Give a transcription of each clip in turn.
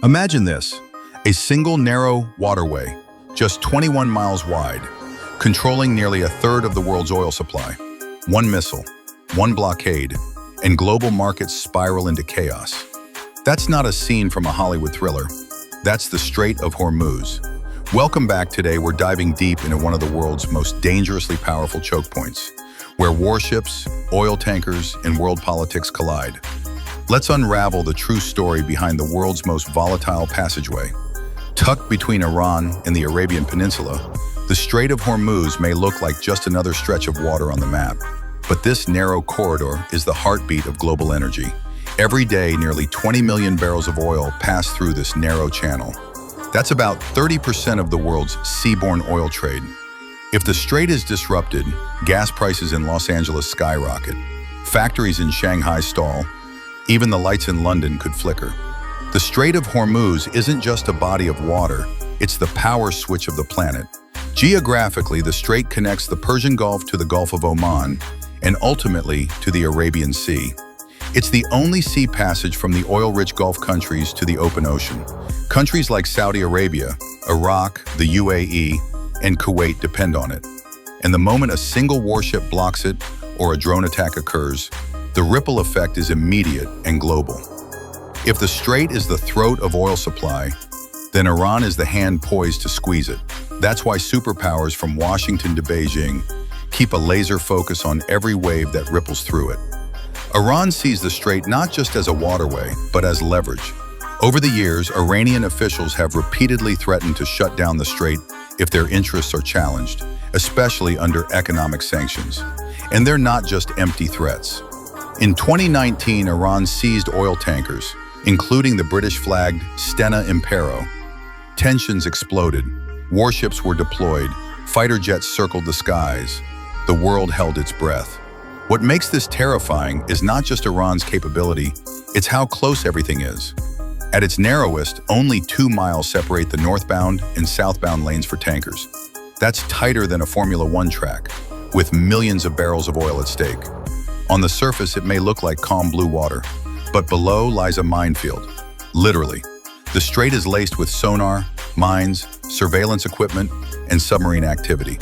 Imagine this, a single narrow waterway, just 21 miles wide, controlling nearly a third of the world's oil supply. One missile, one blockade, and global markets spiral into chaos. That's not a scene from a Hollywood thriller. That's the Strait of Hormuz. Welcome back. Today we're diving deep into one of the world's most dangerously powerful choke points, where warships, oil tankers, and world politics collide. Let's unravel the true story behind the world's most volatile passageway. Tucked between Iran and the Arabian Peninsula, the Strait of Hormuz may look like just another stretch of water on the map. But this narrow corridor is the heartbeat of global energy. Every day, nearly 20 million barrels of oil pass through this narrow channel. That's about 30% of the world's seaborne oil trade. If the strait is disrupted, gas prices in Los Angeles skyrocket, factories in Shanghai stall, even the lights in London could flicker. The Strait of Hormuz isn't just a body of water, it's the power switch of the planet. Geographically, the strait connects the Persian Gulf to the Gulf of Oman, and ultimately to the Arabian Sea. It's the only sea passage from the oil-rich Gulf countries to the open ocean. Countries like Saudi Arabia, Iraq, the UAE, and Kuwait depend on it. And the moment a single warship blocks it or a drone attack occurs, the ripple effect is immediate and global. If the strait is the throat of oil supply, then Iran is the hand poised to squeeze it. That's why superpowers from Washington to Beijing keep a laser focus on every wave that ripples through it. Iran sees the strait not just as a waterway, but as leverage. Over the years, Iranian officials have repeatedly threatened to shut down the strait if their interests are challenged, especially under economic sanctions. And they're not just empty threats. In 2019, Iran seized oil tankers, including the British-flagged Stena Impero. Tensions exploded, warships were deployed, fighter jets circled the skies. The world held its breath. What makes this terrifying is not just Iran's capability, it's how close everything is. At its narrowest, only 2 miles separate the northbound and southbound lanes for tankers. That's tighter than a Formula One track, with millions of barrels of oil at stake. On the surface, it may look like calm blue water, but below lies a minefield. Literally, the strait is laced with sonar, mines, surveillance equipment, and submarine activity.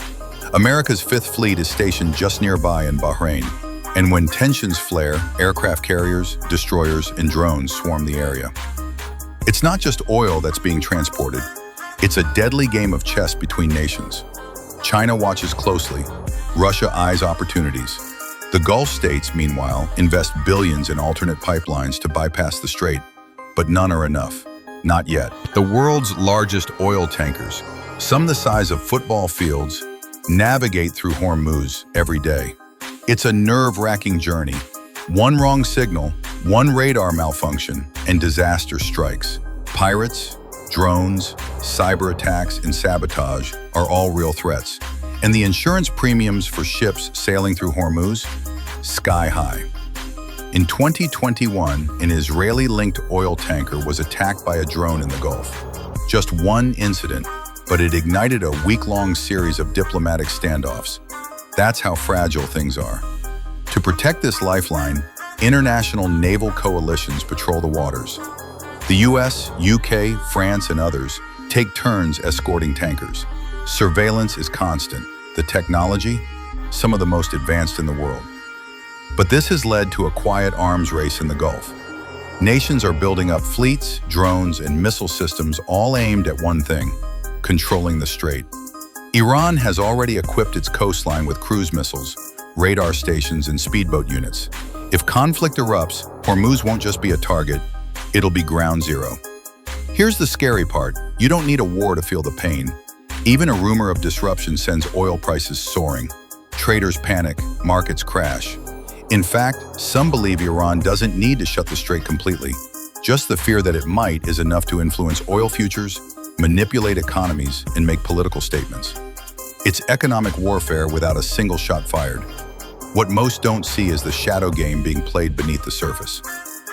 America's Fifth Fleet is stationed just nearby in Bahrain, and when tensions flare, aircraft carriers, destroyers, and drones swarm the area. It's not just oil that's being transported, it's a deadly game of chess between nations. China watches closely, Russia eyes opportunities. The Gulf states, meanwhile, invest billions in alternate pipelines to bypass the strait, but none are enough. Not yet. The world's largest oil tankers, some the size of football fields, navigate through Hormuz every day. It's a nerve-wracking journey. One wrong signal, one radar malfunction, and disaster strikes. Pirates, drones, cyber attacks, and sabotage are all real threats. And the insurance premiums for ships sailing through Hormuz? Sky high. In 2021, an Israeli-linked oil tanker was attacked by a drone in the Gulf. Just one incident, but it ignited a week-long series of diplomatic standoffs. That's how fragile things are. To protect this lifeline, international naval coalitions patrol the waters. The US, UK, France, and others take turns escorting tankers. Surveillance is constant. The technology, some of the most advanced in the world. But this has led to a quiet arms race in the Gulf. Nations are building up fleets, drones, and missile systems all aimed at one thing: controlling the strait. Iran has already equipped its coastline with cruise missiles, radar stations, and speedboat units. If conflict erupts, Hormuz won't just be a target, it'll be ground zero. Here's the scary part: you don't need a war to feel the pain. Even a rumor of disruption sends oil prices soaring. Traders panic, markets crash. In fact, some believe Iran doesn't need to shut the strait completely. Just the fear that it might is enough to influence oil futures, manipulate economies, and make political statements. It's economic warfare without a single shot fired. What most don't see is the shadow game being played beneath the surface.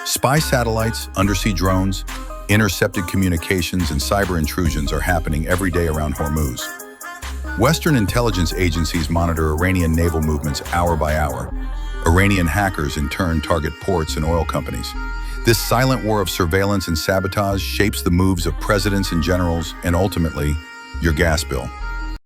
Spy satellites, undersea drones, intercepted communications, and cyber intrusions are happening every day around Hormuz. Western intelligence agencies monitor Iranian naval movements hour by hour. Iranian hackers in turn target ports and oil companies. This silent war of surveillance and sabotage shapes the moves of presidents and generals, and ultimately, your gas bill.